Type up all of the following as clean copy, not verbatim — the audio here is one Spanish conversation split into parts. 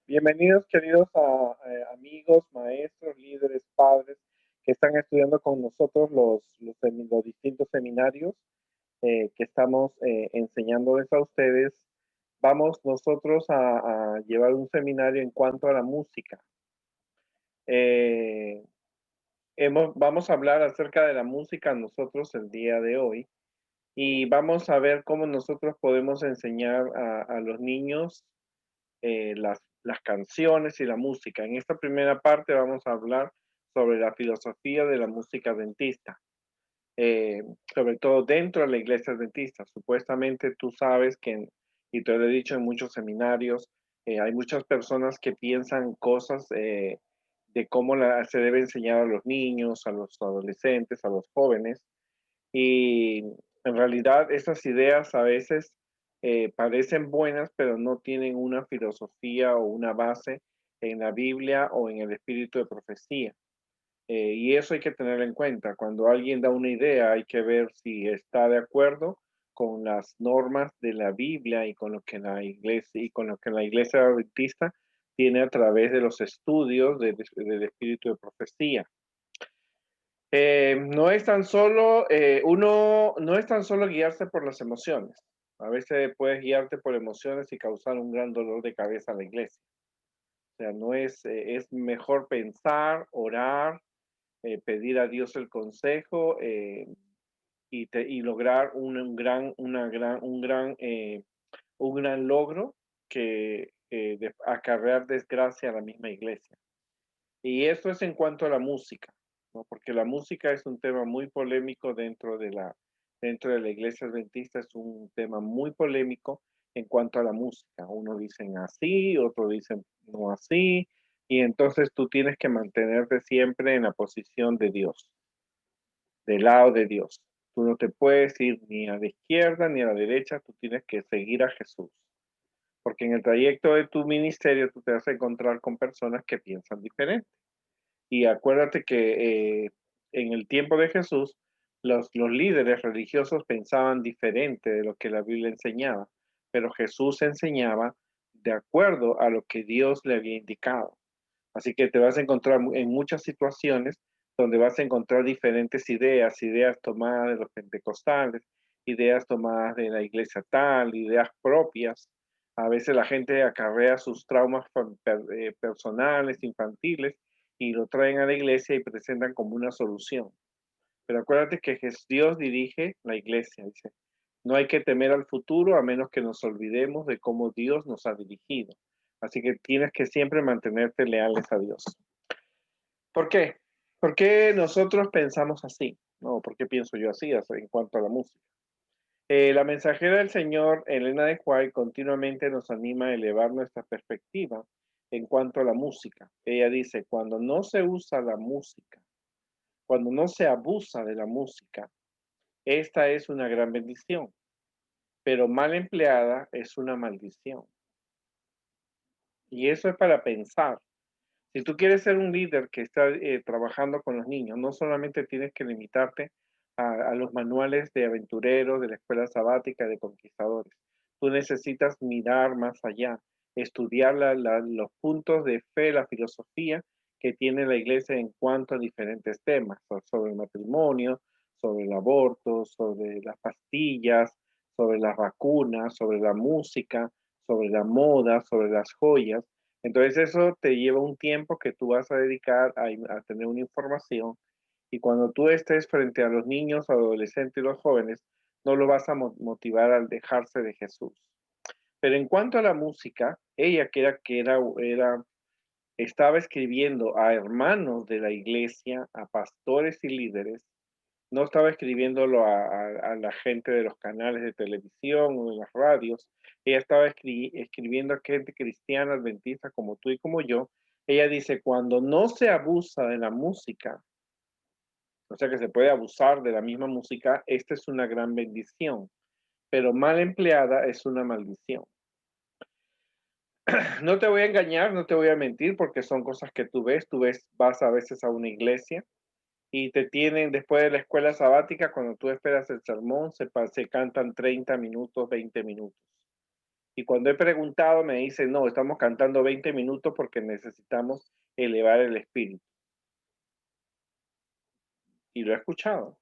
Bienvenidos, queridos amigos, maestros, líderes, padres que están estudiando con nosotros los distintos seminarios que estamos enseñándoles a ustedes. Vamos nosotros a llevar un seminario en cuanto a la música. Eh, vamos a hablar acerca de la música nosotros el día de hoy y vamos a ver cómo nosotros podemos enseñar a los niños las canciones y la música. En esta primera parte vamos a hablar sobre la filosofía de la música adventista, eh, sobre todo dentro de la iglesia adventista. Supuestamente tú sabes y te lo he dicho en muchos seminarios, hay muchas personas que piensan cosas de cómo se debe enseñar a los niños, a los adolescentes, a los jóvenes, y en realidad esas ideas a veces parecen buenas, pero no tienen una filosofía o una base en la Biblia o en el espíritu de profecía. Y eso hay que tener en cuenta. Cuando alguien da una idea, hay que ver si está de acuerdo con las normas de la Biblia y con lo que la iglesia adventista tiene a través de los estudios del espíritu de profecía. No es tan solo, no es tan solo guiarse por las emociones. A veces puedes guiarte por emociones y causar un gran dolor de cabeza a la iglesia. O sea, no es, es mejor pensar, orar, pedir a Dios el consejo y lograr un gran logro que acarrear desgracia a la misma iglesia. Y eso es en cuanto a la música, ¿no? Porque la música es un tema muy polémico dentro de la iglesia adventista, es un tema muy polémico en cuanto a la música. Unos dicen así, otros dicen no así, y entonces tú tienes que mantenerte siempre en la posición de Dios, del lado de Dios. Tú no te puedes ir ni a la izquierda ni a la derecha, tú tienes que seguir a Jesús. Porque en el trayecto de tu ministerio tú te vas a encontrar con personas que piensan diferente. Y acuérdate que en el tiempo de Jesús, los líderes religiosos pensaban diferente de lo que la Biblia enseñaba, pero Jesús enseñaba de acuerdo a lo que Dios le había indicado. Así que te vas a encontrar en muchas situaciones donde vas a encontrar diferentes ideas, ideas tomadas de los pentecostales, ideas tomadas de la iglesia tal, ideas propias. A veces la gente acarrea sus traumas personales, infantiles, y lo traen a la iglesia y presentan como una solución. Pero acuérdate que Dios dirige la iglesia, dice. No hay que temer al futuro a menos que nos olvidemos de cómo Dios nos ha dirigido. Así que tienes que siempre mantenerte leales a Dios. ¿Por qué? ¿Por qué nosotros pensamos así? No, ¿por qué pienso yo así en cuanto a la música? La mensajera del Señor, Elena de White, continuamente nos anima a elevar nuestra perspectiva en cuanto a la música. Ella dice, cuando no se usa la música, cuando no se abusa de la música, esta es una gran bendición, pero mal empleada es una maldición. Y eso es para pensar. Si tú quieres ser un líder que está trabajando con los niños, no solamente tienes que limitarte a los manuales de aventureros, de la escuela sabática, de conquistadores. Tú necesitas mirar más allá, estudiar los puntos de fe, la filosofía que tiene la iglesia en cuanto a diferentes temas, sobre el matrimonio, sobre el aborto, sobre las pastillas, sobre las vacunas, sobre la música, sobre la moda, sobre las joyas. Entonces eso te lleva un tiempo que tú vas a dedicar a tener una información, y cuando tú estés frente a los niños, adolescentes y los jóvenes, no lo vas a motivar al dejarse de Jesús. Pero en cuanto a la música, ella estaba escribiendo a hermanos de la iglesia, a pastores y líderes. No estaba escribiéndolo a la gente de los canales de televisión o de las radios. Ella estaba escribiendo a gente cristiana, adventista, como tú y como yo. Ella dice, cuando no se abusa de la música, o sea que se puede abusar de la misma música, esta es una gran bendición, pero mal empleada es una maldición. No te voy a engañar, no te voy a mentir, porque son cosas que tú ves, vas a veces a una iglesia y te tienen después de la escuela sabática, cuando tú esperas el sermón, se cantan 30 minutos, 20 minutos. Y cuando he preguntado me dicen, no, estamos cantando 20 minutos porque necesitamos elevar el espíritu. Y lo he escuchado.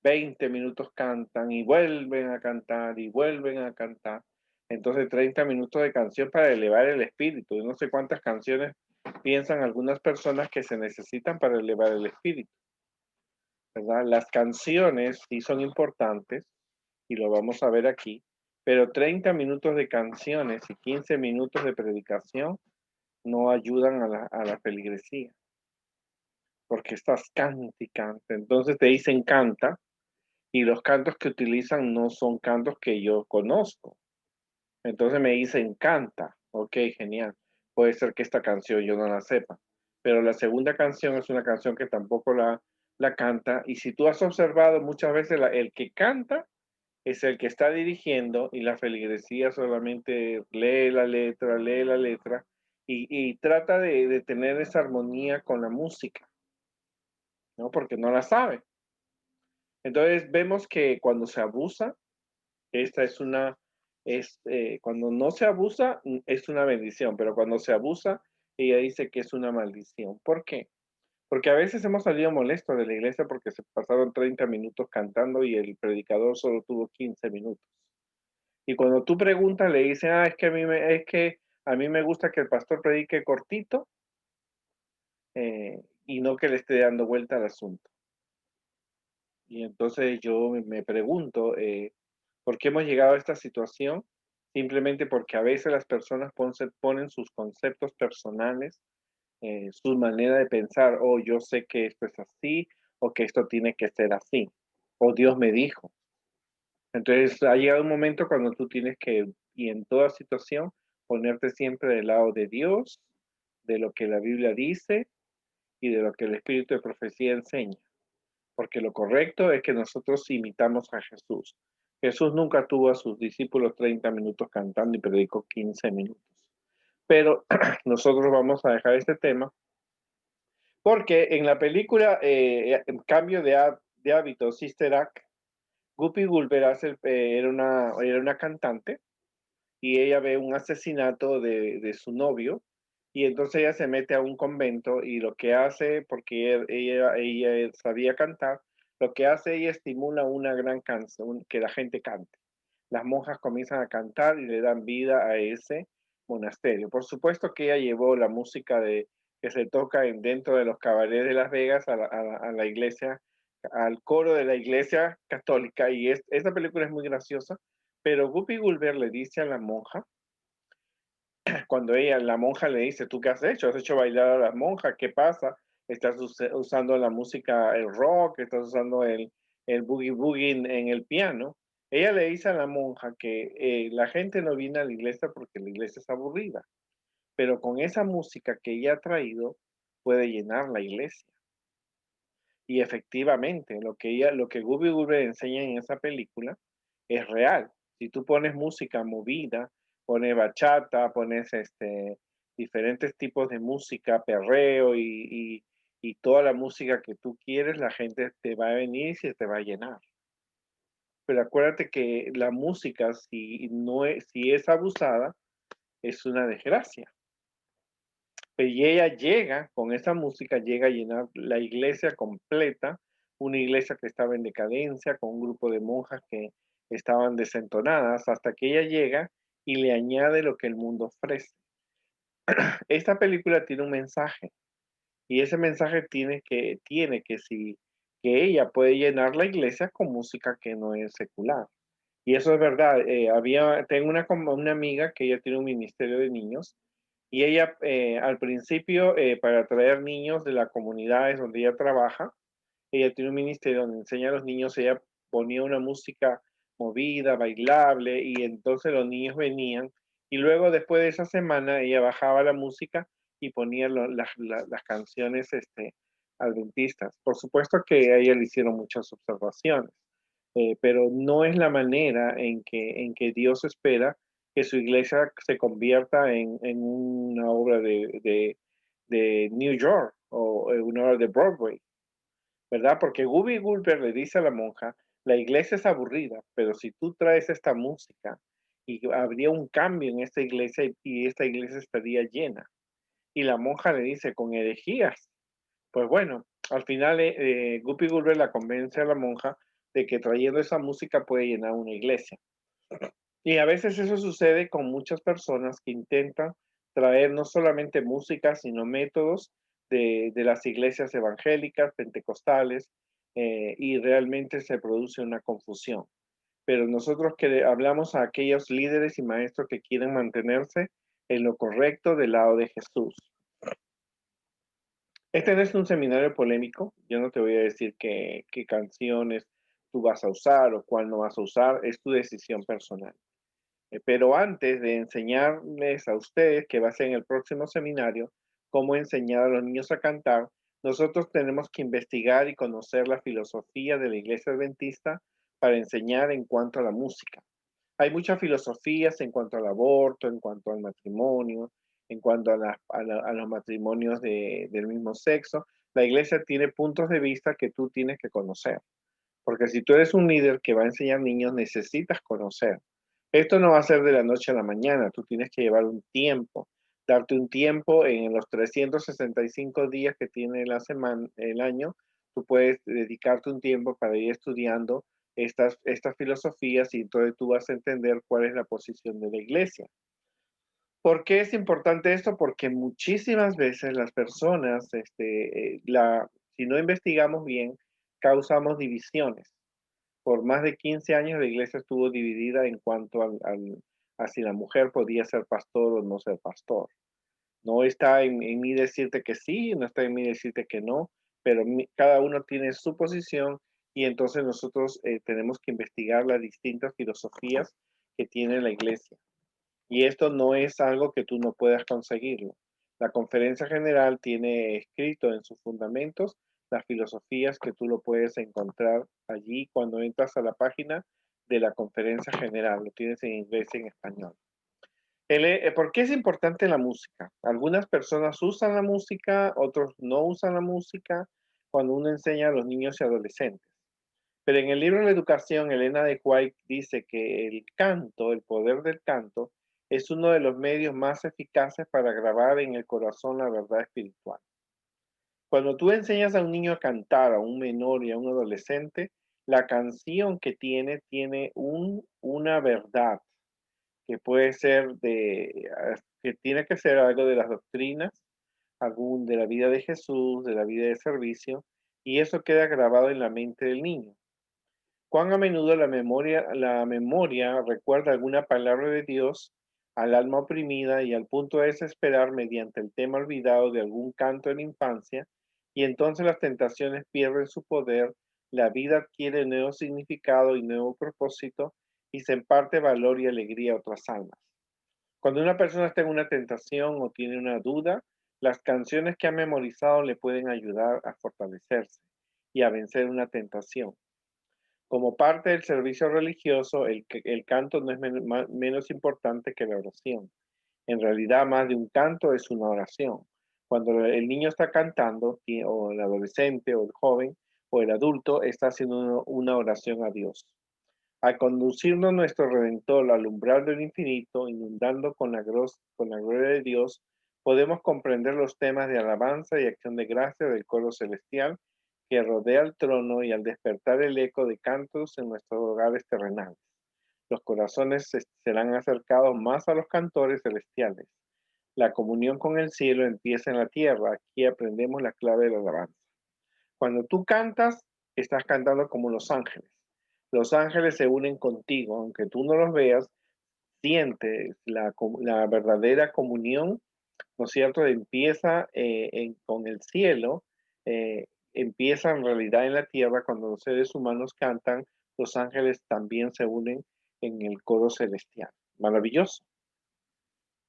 20 minutos cantan y vuelven a cantar y vuelven a cantar. Entonces 30 minutos de canción para elevar el espíritu. Yo no sé cuántas canciones piensan algunas personas que se necesitan para elevar el espíritu, ¿verdad? Las canciones sí son importantes y lo vamos a ver aquí, pero 30 minutos de canciones y 15 minutos de predicación no ayudan a la feligresía, porque estás canta y canta. Entonces te dicen canta, y los cantos que utilizan no son cantos que yo conozco. Entonces me dicen canta, ok, genial. Puede ser que esta canción yo no la sepa, pero la segunda canción es una canción que tampoco la canta. Y si tú has observado muchas veces el que canta es el que está dirigiendo y la feligresía solamente lee la letra y trata de tener esa armonía con la música, ¿no? Porque no la sabe. Entonces vemos que cuando se abusa, esta es una, cuando no se abusa, es una bendición, pero cuando se abusa, ella dice que es una maldición. ¿Por qué? Porque a veces hemos salido molestos de la iglesia porque se pasaron 30 minutos cantando y el predicador solo tuvo 15 minutos. Y cuando tú preguntas, le dicen, es que a mí me gusta que el pastor predique cortito y no que le esté dando vuelta al asunto. Y entonces yo me pregunto, ¿por qué hemos llegado a esta situación? Simplemente porque a veces las personas ponen sus conceptos personales, su manera de pensar, oh, yo sé que esto es así, o que esto tiene que ser así, o Dios me dijo. Entonces ha llegado un momento cuando tú tienes que, y en toda situación, ponerte siempre del lado de Dios, de lo que la Biblia dice y de lo que el Espíritu de profecía enseña. Porque lo correcto es que nosotros imitamos a Jesús. Jesús nunca tuvo a sus discípulos 30 minutos cantando y predicó 15 minutos. Pero nosotros vamos a dejar este tema porque en la película Cambio de hábito, Sister Act, Guppy Gulber era una cantante y ella ve un asesinato de su novio y entonces ella se mete a un convento y lo que hace, porque ella sabía cantar, lo que hace ella estimula una gran canción, que la gente cante. Las monjas comienzan a cantar y le dan vida a ese monasterio. Por supuesto que ella llevó la música que se toca dentro de los cabarets de Las Vegas a la iglesia, al coro de la iglesia católica y esta película es muy graciosa, pero Guppy Gulber le dice a la monja, cuando la monja le dice, ¿tú qué has hecho? ¿Has hecho bailar a las monjas? ¿Qué pasa? ¿Estás usando la música, el rock? ¿Estás usando el boogie boogie en el piano? Ella le dice a la monja que la gente no viene a la iglesia porque la iglesia es aburrida, pero con esa música que ella ha traído puede llenar la iglesia. Y efectivamente, lo que Gubi Gulber enseña en esa película es real. Si tú pones música movida, pones bachata, pones diferentes tipos de música, perreo y toda la música que tú quieres, la gente te va a venir y se te va a llenar. Pero acuérdate que la música, si es abusada, es una desgracia. Y ella llega, con esa música, llega a llenar la iglesia completa, una iglesia que estaba en decadencia, con un grupo de monjas que estaban desentonadas, hasta que ella llega y le añade lo que el mundo ofrece. Esta película tiene un mensaje, y ese mensaje que ella puede llenar la iglesia con música que no es secular. Y eso es verdad. Tengo una amiga que ella tiene un ministerio de niños y ella al principio para atraer niños de las comunidades donde ella trabaja, ella tiene un ministerio donde enseña a los niños, ella ponía una música movida, bailable y entonces los niños venían y luego después de esa semana ella bajaba la música y ponía las canciones adventistas. Por supuesto que a ella le hicieron muchas observaciones pero no es la manera en que Dios espera que su iglesia se convierta en una obra de New York o una obra de Broadway, ¿verdad? Porque Gubi Gulber le dice a la monja, la iglesia es aburrida, pero si tú traes esta música y habría un cambio en esta iglesia y esta iglesia estaría llena. Y la monja le dice, con herejías. Pues bueno, al final Guppy Gulliver la convence a la monja de que trayendo esa música puede llenar una iglesia. Y a veces eso sucede con muchas personas que intentan traer no solamente música, sino métodos de las iglesias evangélicas, pentecostales, y realmente se produce una confusión. Pero nosotros que hablamos a aquellos líderes y maestros que quieren mantenerse en lo correcto del lado de Jesús. Este no es un seminario polémico. Yo no te voy a decir qué canciones tú vas a usar o cuál no vas a usar. Es tu decisión personal. Pero antes de enseñarles a ustedes, que va a ser en el próximo seminario, cómo enseñar a los niños a cantar, nosotros tenemos que investigar y conocer la filosofía de la Iglesia Adventista para enseñar en cuanto a la música. Hay muchas filosofías en cuanto al aborto, en cuanto al matrimonio, en cuanto a los matrimonios del mismo sexo. La iglesia tiene puntos de vista que tú tienes que conocer, porque si tú eres un líder que va a enseñar niños, necesitas conocer. Esto no va a ser de la noche a la mañana, tú tienes que llevar un tiempo, darte un tiempo en los 365 días que tiene la semana, el año, tú puedes dedicarte un tiempo para ir estudiando estas filosofías y entonces tú vas a entender cuál es la posición de la iglesia. ¿Por qué es importante esto? Porque muchísimas veces las personas, si no investigamos bien, causamos divisiones. Por más de 15 años la iglesia estuvo dividida en cuanto a si la mujer podía ser pastor o no ser pastor. No está en mí decirte que sí, no está en mí decirte que no, pero cada uno tiene su posición y entonces nosotros tenemos que investigar las distintas filosofías que tiene la iglesia. Y esto no es algo que tú no puedas conseguirlo. La conferencia general tiene escrito en sus fundamentos las filosofías que tú lo puedes encontrar allí cuando entras a la página de la conferencia general. Lo tienes en inglés y en español. ¿Por qué es importante la música? Algunas personas usan la música, otros no usan la música cuando uno enseña a los niños y adolescentes. Pero en el libro La Educación, Elena de White dice que el canto, el poder del canto, es uno de los medios más eficaces para grabar en el corazón la verdad espiritual. Cuando tú enseñas a un niño a cantar, a un menor y a un adolescente, la canción que tiene una verdad que puede ser que tiene que ser algo de las doctrinas, algún de la vida de Jesús, de la vida de servicio, y eso queda grabado en la mente del niño. Cuán a menudo la memoria recuerda alguna palabra de Dios al alma oprimida y al punto de desesperar mediante el tema olvidado de algún canto de la infancia, y entonces las tentaciones pierden su poder, la vida adquiere nuevo significado y nuevo propósito, y se imparte valor y alegría a otras almas. Cuando una persona está en una tentación o tiene una duda, las canciones que ha memorizado le pueden ayudar a fortalecerse y a vencer una tentación. Como parte del servicio religioso, el canto no es menos importante que la oración. En realidad, más de un canto es una oración. Cuando el niño está cantando, o el adolescente, o el joven, o el adulto, está haciendo una oración a Dios. Al conducirnos nuestro Redentor al umbral del infinito, inundando con la gloria de Dios, podemos comprender los temas de alabanza y acción de gracia del coro celestial que rodea el trono y al despertar el eco de cantos en nuestros hogares terrenales. Los corazones serán acercados más a los cantores celestiales. La comunión con el cielo empieza en la tierra. Aquí aprendemos la clave de la alabanza. Cuando tú cantas, estás cantando como los ángeles. Los ángeles se unen contigo, aunque tú no los veas, sientes la verdadera comunión, ¿no es cierto? Empieza con el cielo, eh, empieza en realidad en la tierra cuando los seres humanos cantan, los ángeles también se unen en el coro celestial. Maravilloso.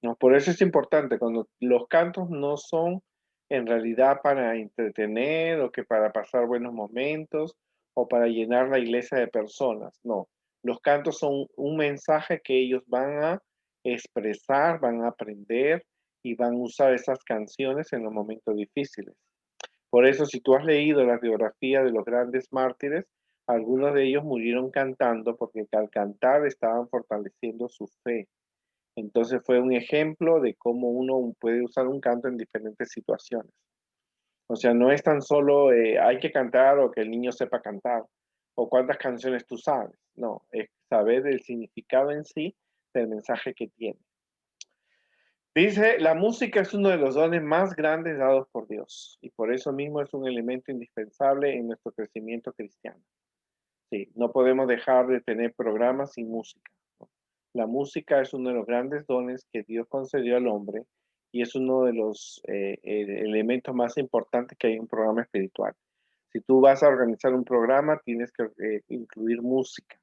¿No? Por eso es importante, cuando los cantos no son en realidad para entretener o que para pasar buenos momentos o para llenar la iglesia de personas, no. Los cantos son un mensaje que ellos van a expresar, van a aprender y van a usar esas canciones en los momentos difíciles. Por eso, si tú has leído la biografía de los grandes mártires, Algunos de ellos murieron cantando porque al cantar estaban fortaleciendo su fe. Entonces fue un ejemplo de cómo uno puede usar un canto en diferentes situaciones. O sea, no es tan solo hay que cantar o que el niño sepa cantar o cuántas canciones tú sabes. No, es saber el significado en sí del mensaje que tiene. Dice, la música es uno de los dones más grandes dados por Dios y por eso mismo es un elemento indispensable en nuestro crecimiento cristiano. Sí, no podemos dejar de tener programas sin música, ¿no? La música es uno de los grandes dones que Dios concedió al hombre y es uno de los elementos más importantes que hay en un programa espiritual. Si tú vas a organizar un programa, tienes que incluir música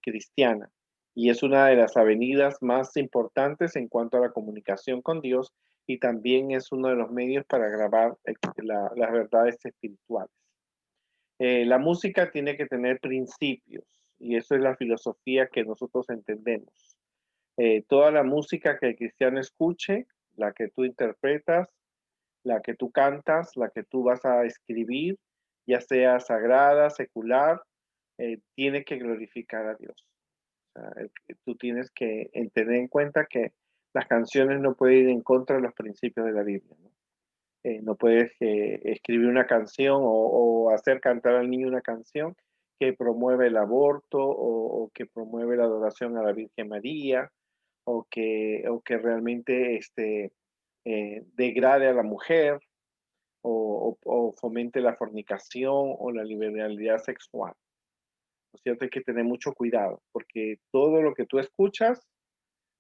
cristiana y es una de las avenidas más importantes en cuanto a la comunicación con Dios y también es uno de los medios para grabar las verdades espirituales. La música tiene que tener principios y eso es la filosofía que nosotros entendemos. Toda la música que el cristiano escuche, la que tú interpretas, la que tú cantas, la que tú vas a escribir, ya sea sagrada, secular, tiene que glorificar a Dios. O sea, tú tienes que tener en cuenta que las canciones no pueden ir en contra de los principios de la Biblia, ¿no? No puedes escribir una canción o hacer cantar al niño una canción que promueve el aborto o que promueve la adoración a la Virgen María o que realmente degrade a la mujer o fomente la fornicación o la liberalidad sexual. ¿No es cierto? Hay que tener mucho cuidado porque todo lo que tú escuchas,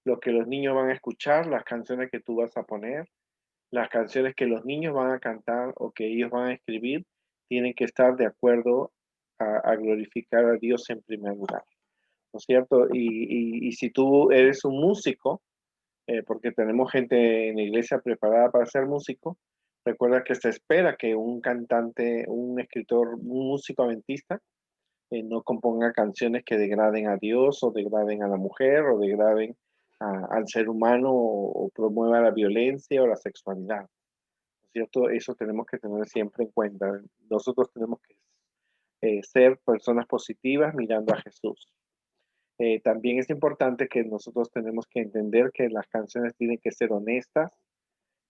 lo que los niños van a escuchar, las canciones que tú vas a poner, las canciones que los niños van a cantar o que ellos van a escribir tienen que estar de acuerdo a glorificar a Dios en primer lugar, ¿no es cierto? Y si tú eres un músico, porque tenemos gente en la iglesia preparada para ser músico, recuerda que se espera que un cantante, un escritor, un músico adventista, no componga canciones que degraden a Dios o degraden a la mujer o degraden al ser humano o promueva la violencia o la sexualidad. ¿Cierto? Eso tenemos que tener siempre en cuenta. Nosotros tenemos que ser personas positivas mirando a Jesús. También es importante que nosotros tenemos que entender que las canciones tienen que ser honestas,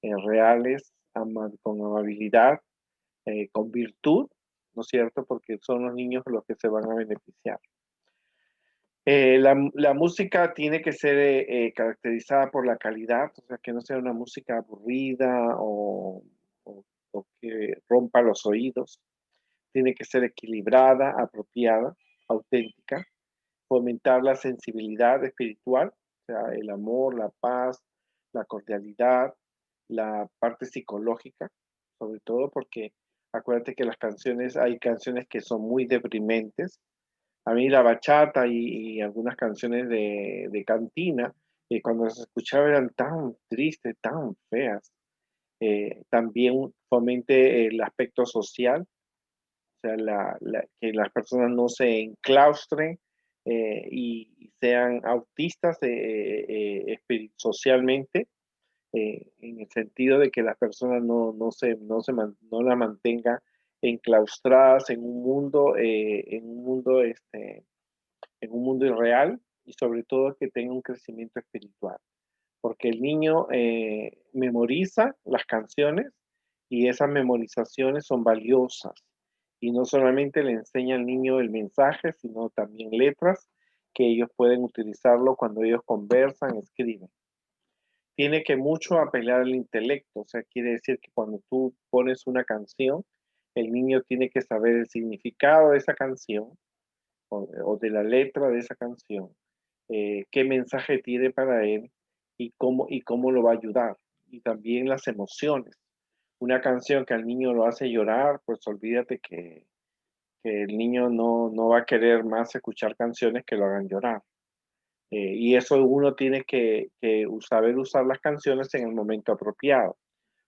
reales, con amabilidad, con virtud, ¿no es cierto? Porque son los niños los que se van a beneficiar. La música tiene que ser caracterizada por la calidad, o sea, que no sea una música aburrida o- o que rompa los oídos. Tiene que ser equilibrada, apropiada, auténtica, fomentar la sensibilidad espiritual, o sea, el amor, la paz, la cordialidad, la parte psicológica, sobre todo porque acuérdate que hay canciones que son muy deprimentes. A mí la bachata y algunas canciones de cantina, cuando las escuchaba eran tan tristes, tan feas. También fomente el aspecto social, o sea, que las personas no se enclaustren y sean autistas socialmente, en el sentido de que las personas no la mantenga enclaustradas en un mundo irreal y sobre todo que tenga un crecimiento espiritual, porque el niño memoriza las canciones y esas memorizaciones son valiosas y no solamente le enseña al niño el mensaje, sino también letras que ellos pueden utilizarlo cuando ellos conversan, escriben. Tiene que mucho apelar al intelecto, o sea, quiere decir que cuando tú pones una canción, el niño tiene que saber el significado de esa canción o de la letra de esa canción, qué mensaje tiene para él y cómo lo va a ayudar. Y también las emociones. Una canción que al niño lo hace llorar, pues olvídate que el niño no va a querer más escuchar canciones que lo hagan llorar. Y eso uno tiene que saber usar las canciones en el momento apropiado.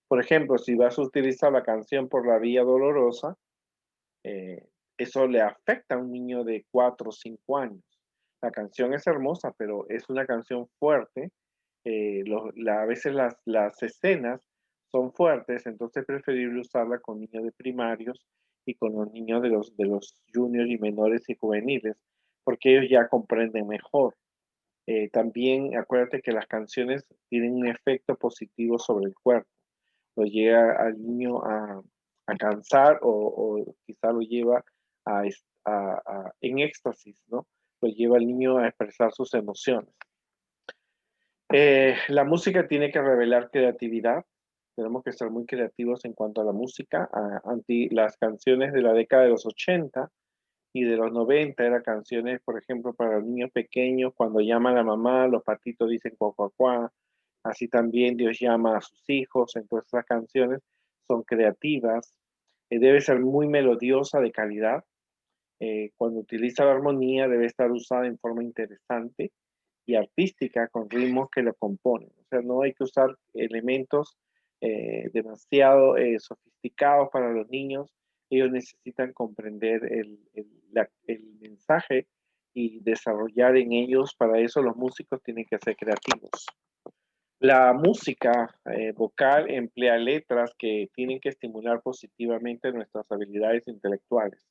Por ejemplo, si vas a utilizar la canción por la vía dolorosa, eh, eso le afecta a un niño de 4 o 5 años. La canción es hermosa, pero es una canción fuerte. A veces las escenas son fuertes, entonces es preferible usarla con niños de primarios y con los niños de los juniors y menores y juveniles, porque ellos ya comprenden mejor. También acuérdate que las canciones tienen un efecto positivo sobre el cuerpo. Lo lleva al niño a cansar o quizá lo lleva en éxtasis, ¿no? Lo lleva al niño a expresar sus emociones. La música tiene que revelar creatividad. Tenemos que ser muy creativos en cuanto a la música. Las canciones de la década de los 80 y de los 90 eran canciones, por ejemplo, para los niños pequeños, cuando llama a la mamá, los patitos dicen cuá, cuá, cuá. Así también Dios llama a sus hijos. Entonces, las canciones son creativas. Debe ser muy melodiosa, de calidad. Cuando utiliza la armonía, debe estar usada en forma interesante y artística con ritmos que lo componen. O sea, no hay que usar elementos demasiado sofisticados para los niños. Ellos necesitan comprender el mensaje y desarrollar en ellos. Para eso los músicos tienen que ser creativos. La música vocal emplea letras que tienen que estimular positivamente nuestras habilidades intelectuales.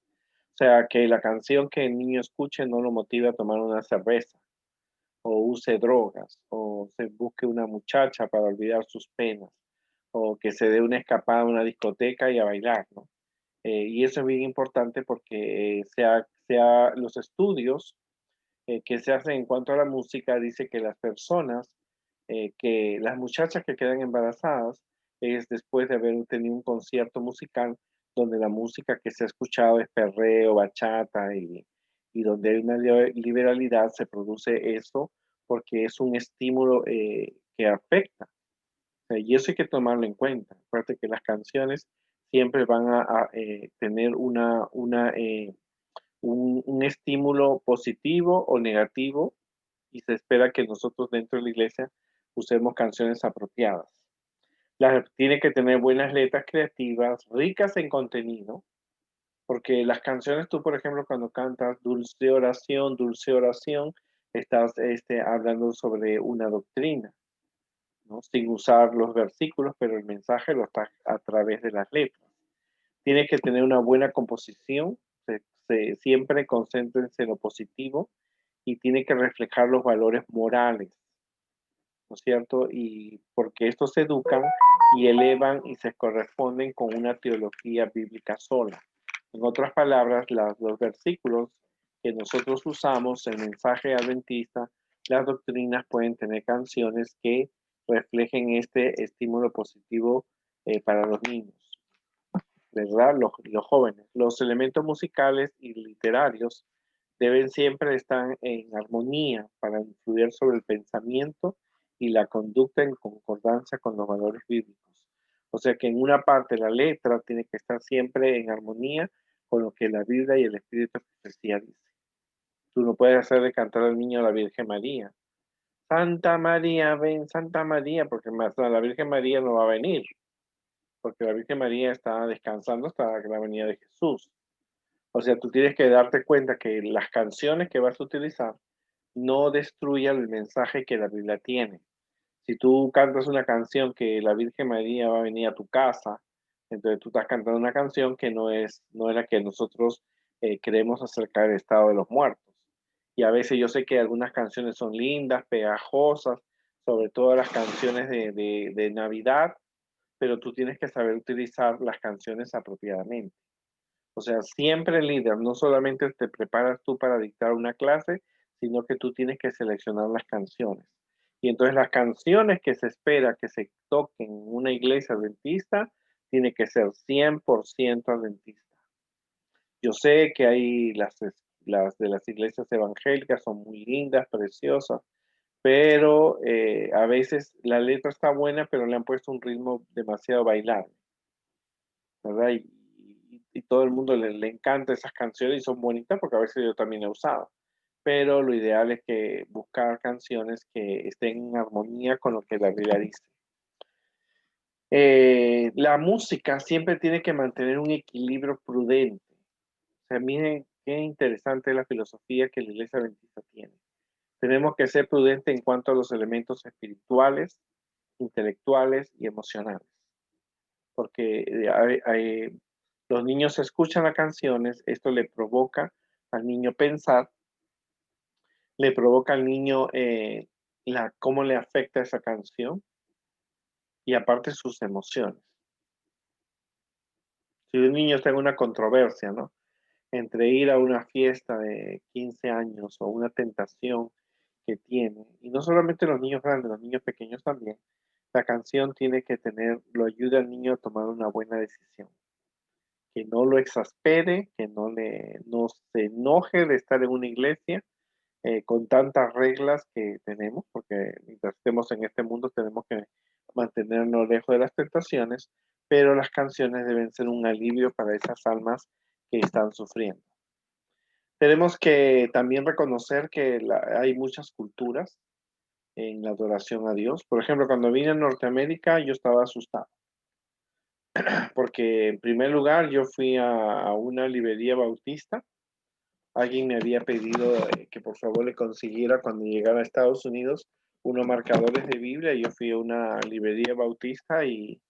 O sea, que la canción que el niño escuche no lo motive a tomar una cerveza, o use drogas, o se busque una muchacha para olvidar sus penas, o que se dé una escapada a una discoteca y a bailar, ¿no? Y eso es bien importante porque los estudios que se hacen en cuanto a la música dice que las muchachas que quedan embarazadas es después de haber tenido un concierto musical donde la música que se ha escuchado es perreo, bachata y donde hay una liberalidad, se produce eso porque es un estímulo que afecta. O sea, y eso hay que tomarlo en cuenta. Acuérdate que las canciones siempre van a tener un estímulo positivo o negativo y se espera que nosotros dentro de la iglesia usemos canciones apropiadas. Tiene que tener buenas letras creativas, ricas en contenido, porque las canciones, tú por ejemplo, cuando cantas dulce oración, estás hablando sobre una doctrina, ¿no? Sin usar los versículos, pero el mensaje lo está a través de las letras. Tiene que tener una buena composición, siempre concéntrense en lo positivo y tiene que reflejar los valores morales, ¿no es cierto? Y porque estos se educan y elevan y se corresponden con una teología bíblica sola. En otras palabras, los versículos que nosotros usamos, el mensaje adventista, las doctrinas pueden tener canciones que reflejen este estímulo positivo para los niños, ¿verdad? Los jóvenes. Los elementos musicales y literarios deben siempre estar en armonía para influir sobre el pensamiento y la conducta en concordancia con los valores bíblicos. O sea que en una parte la letra tiene que estar siempre en armonía con lo que la Biblia y el Espíritu de Profecía dice. Tú no puedes hacerle cantar al niño a la Virgen María. Santa María, ven, Santa María, porque más la Virgen María no va a venir, porque la Virgen María está descansando hasta la venida de Jesús. O sea, tú tienes que darte cuenta que las canciones que vas a utilizar no destruyan el mensaje que la Biblia tiene. Si tú cantas una canción que la Virgen María va a venir a tu casa, entonces tú estás cantando una canción que no es la que nosotros queremos acercar del estado de los muertos. Y a veces yo sé que algunas canciones son lindas, pegajosas, sobre todo las canciones de Navidad, pero tú tienes que saber utilizar las canciones apropiadamente. O sea, siempre el líder, no solamente te preparas tú para dictar una clase, sino que tú tienes que seleccionar las canciones. Y entonces las canciones que se espera que se toquen en una iglesia adventista, tiene que ser 100% adventista. Yo sé que hay las de las iglesias evangélicas son muy lindas, preciosas, pero a veces la letra está buena, pero le han puesto un ritmo demasiado bailable, ¿verdad? Y todo el mundo le encanta esas canciones y son bonitas porque a veces yo también he usado. Pero lo ideal es que buscar canciones que estén en armonía con lo que la Biblia dice. La música siempre tiene que mantener un equilibrio prudente. O sea, miren qué interesante la filosofía que la Iglesia Adventista tiene. Tenemos que ser prudentes en cuanto a los elementos espirituales, intelectuales y emocionales. Porque Los niños escuchan las canciones, esto le provoca al niño pensar, le provoca al niño cómo le afecta esa canción y aparte sus emociones. Si un niño está en una controversia, ¿no? Entre ir a una fiesta de 15 años o una tentación que tiene, y no solamente los niños grandes, los niños pequeños también, la canción tiene que tener, lo ayuda al niño a tomar una buena decisión, que no lo exaspere, que no se enoje de estar en una iglesia con tantas reglas que tenemos, porque mientras estemos en este mundo tenemos que mantenernos lejos de las tentaciones, pero las canciones deben ser un alivio para esas almas que están sufriendo. Tenemos que también reconocer que hay muchas culturas en la adoración a Dios. Por ejemplo, cuando vine a Norteamérica, yo estaba asustado, porque en primer lugar yo fui a una librería bautista. Alguien me había pedido que por favor le consiguiera cuando llegara a Estados Unidos unos marcadores de Biblia. Yo fui a una librería bautista y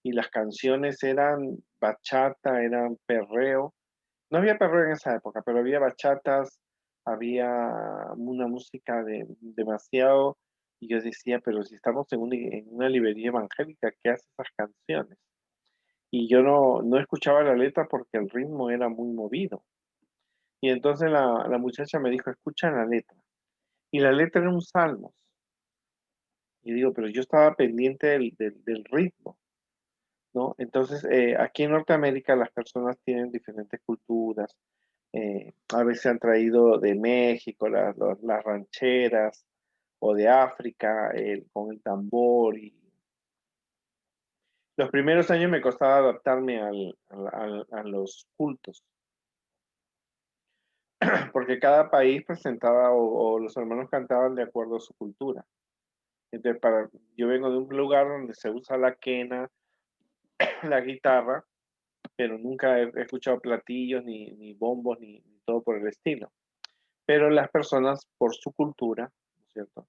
las canciones eran bachata, eran perreo. No había perreo en esa época, pero había bachatas, había una música demasiado. Y yo decía, pero si estamos en una librería evangélica, ¿qué hace esas canciones? Y yo no escuchaba la letra porque el ritmo era muy movido. Y entonces la muchacha me dijo, escucha la letra. Y la letra era un salmos. Y digo, pero yo estaba pendiente del ritmo, ¿no? Entonces, aquí en Norteamérica las personas tienen diferentes culturas. A veces han traído de México las rancheras o de África con el tambor. Y los primeros años me costaba adaptarme a los cultos, porque cada país presentaba o los hermanos cantaban de acuerdo a su cultura. Entonces, yo vengo de un lugar donde se usa la quena, la guitarra, pero nunca he escuchado platillos, ni bombos, ni todo por el estilo. Pero las personas, por su cultura, ¿no es cierto?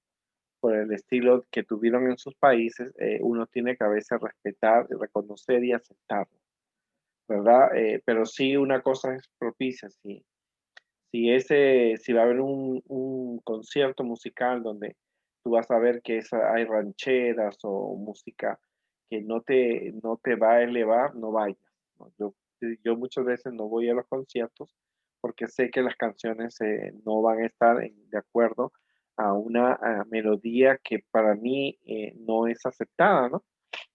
Por el estilo que tuvieron en sus países, uno tiene que a veces respetar, reconocer y aceptarlo, ¿verdad? Pero sí una cosa es propicia, si va a haber un concierto musical donde tú vas a ver que hay rancheras o música que no te va a elevar, no vayas, ¿no? Yo muchas veces no voy a los conciertos porque sé que las canciones no van a estar de acuerdo a una melodía que para mí no es aceptada, ¿no?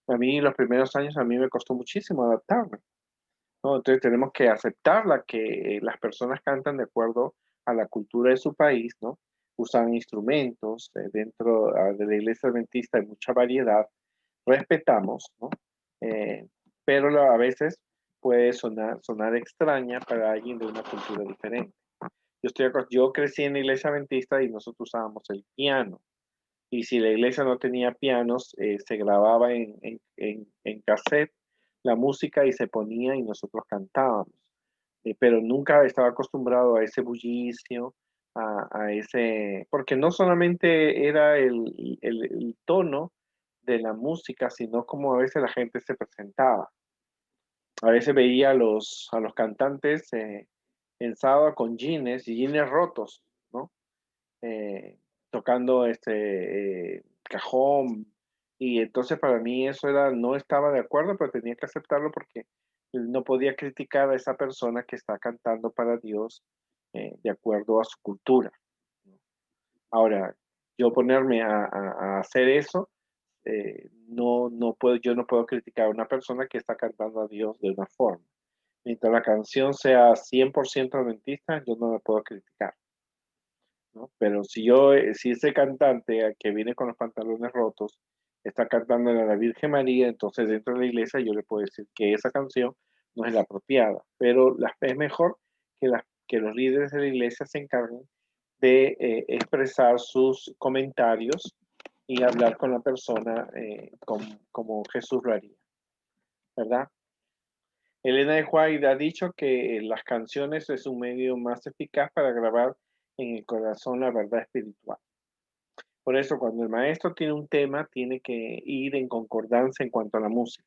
A mí los primeros años a mí me costó muchísimo adaptarme. ¿No? Entonces tenemos que aceptarla, que las personas cantan de acuerdo a la cultura de su país, ¿no? Usan instrumentos, dentro de la iglesia adventista hay mucha variedad, respetamos, ¿no? Eh, pero a veces puede sonar extraña para alguien de una cultura diferente. Yo crecí en la iglesia adventista y nosotros usábamos el piano. Y si la iglesia no tenía pianos, se grababa en cassette la música y se ponía y nosotros cantábamos. Pero nunca estaba acostumbrado a ese bullicio, a ese, porque no solamente era el tono de la música, sino como a veces la gente se presentaba. A veces veía a los cantantes en sábado con jeans rotos, ¿no? eh, Tocando cajón. Y entonces para mí eso no estaba de acuerdo, pero tenía que aceptarlo porque no podía criticar a esa persona que está cantando para Dios de acuerdo a su cultura, ¿no? Ahora, yo ponerme a hacer eso, yo no puedo criticar a una persona que está cantando a Dios de una forma. Mientras la canción sea 100% adventista, yo no la puedo criticar, ¿no? Pero si ese cantante que viene con los pantalones rotos está cantando a la Virgen María, entonces dentro de la iglesia yo le puedo decir que esa canción no es la apropiada, pero es mejor que los líderes de la iglesia se encarguen de expresar sus comentarios y hablar con la persona como Jesús lo haría, ¿verdad? Elena de White ha dicho que las canciones es un medio más eficaz para grabar en el corazón la verdad espiritual. Por eso, cuando el maestro tiene un tema, tiene que ir en concordancia en cuanto a la música.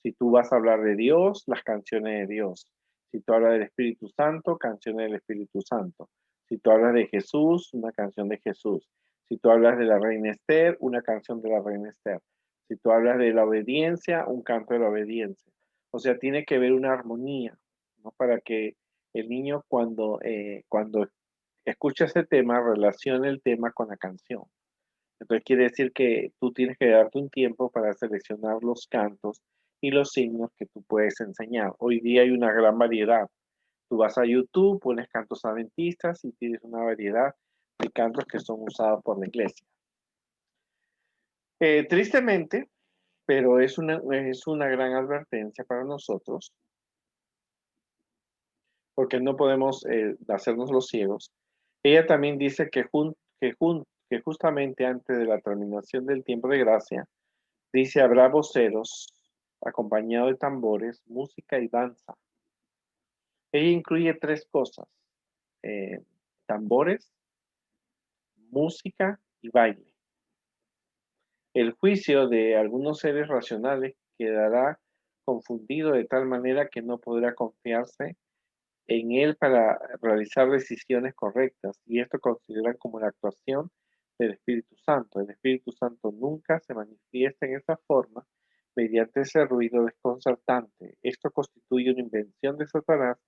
Si tú vas a hablar de Dios, las canciones de Dios. Si tú hablas del Espíritu Santo, canciones del Espíritu Santo. Si tú hablas de Jesús, una canción de Jesús. Si tú hablas de la reina Esther, una canción de la reina Esther. Si tú hablas de la obediencia, un canto de la obediencia. O sea, tiene que haber una armonía, ¿no? Para que el niño cuando escucha ese tema, relacione el tema con la canción. Entonces quiere decir que tú tienes que darte un tiempo para seleccionar los cantos y los signos que tú puedes enseñar. Hoy día hay una gran variedad. Tú vas a YouTube, pones cantos adventistas y tienes una variedad de cantos que son usados por la iglesia. Tristemente, pero es una gran advertencia para nosotros, porque no podemos hacernos los ciegos. Ella también dice que justamente antes de la terminación del tiempo de gracia, dice, habrá voceros acompañados de tambores, música y danza. Ella incluye tres cosas, eh, tambores, música y baile. El juicio de algunos seres racionales quedará confundido de tal manera que no podrá confiarse en él para realizar decisiones correctas, y esto consideran como la actuación del Espíritu Santo. El Espíritu Santo nunca se manifiesta en esa forma mediante ese ruido desconcertante. Esto constituye una invención de Satanás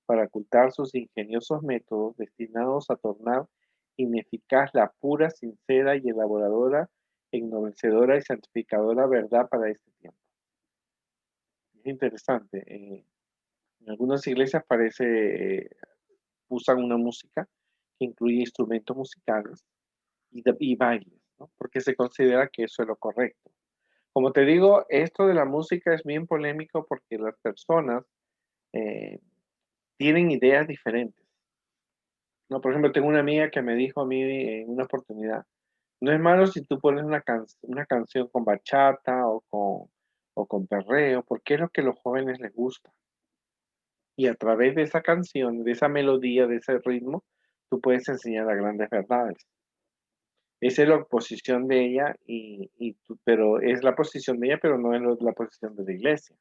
para ocultar sus ingeniosos métodos destinados a tornar ineficaz la pura, sincera y elaboradora, ennoblecedora y santificadora verdad para este tiempo. Es interesante. En algunas iglesias usan una música que incluye instrumentos musicales y bailes, ¿no? Porque se considera que eso es lo correcto. Como te digo, esto de la música es bien polémico porque las personas eh, tienen ideas diferentes, ¿no? Por ejemplo, tengo una amiga que me dijo a mí en una oportunidad, no es malo si tú pones una canción con bachata o con perreo, porque es lo que a los jóvenes les gusta. Y a través de esa canción, de esa melodía, de ese ritmo, tú puedes enseñar las grandes verdades. Esa es la posición de ella, pero es la posición de ella, pero no es la posición de la iglesia.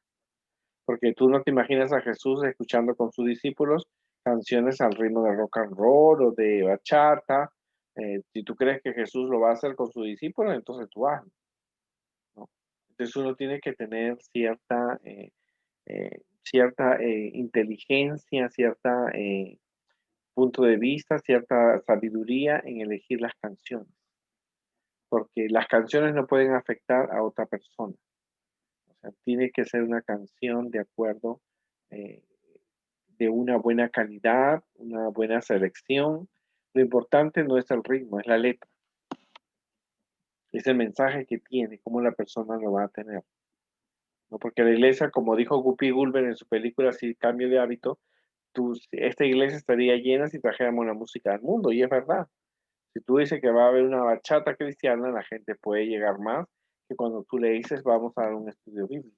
Porque tú no te imaginas a Jesús escuchando con sus discípulos canciones al ritmo de rock and roll o de bachata. Si tú crees que Jesús lo va a hacer con sus discípulos, entonces tú hazlo, ¿no? Entonces uno tiene que tener cierta inteligencia, cierta punto de vista, cierta sabiduría en elegir las canciones, porque las canciones no pueden afectar a otra persona. O sea, tiene que ser una canción de acuerdo, eh, de una buena calidad, una buena selección. Lo importante no es el ritmo, es la letra, es el mensaje que tiene, cómo la persona lo va a tener, ¿no? Porque la iglesia, como dijo Guppy Gulber en su película así, Cambio de Hábito, esta iglesia estaría llena si trajéramos la música al mundo, y es verdad. Si tú dices que va a haber una bachata cristiana, la gente puede llegar más que cuando tú le dices vamos a dar un estudio bíblico.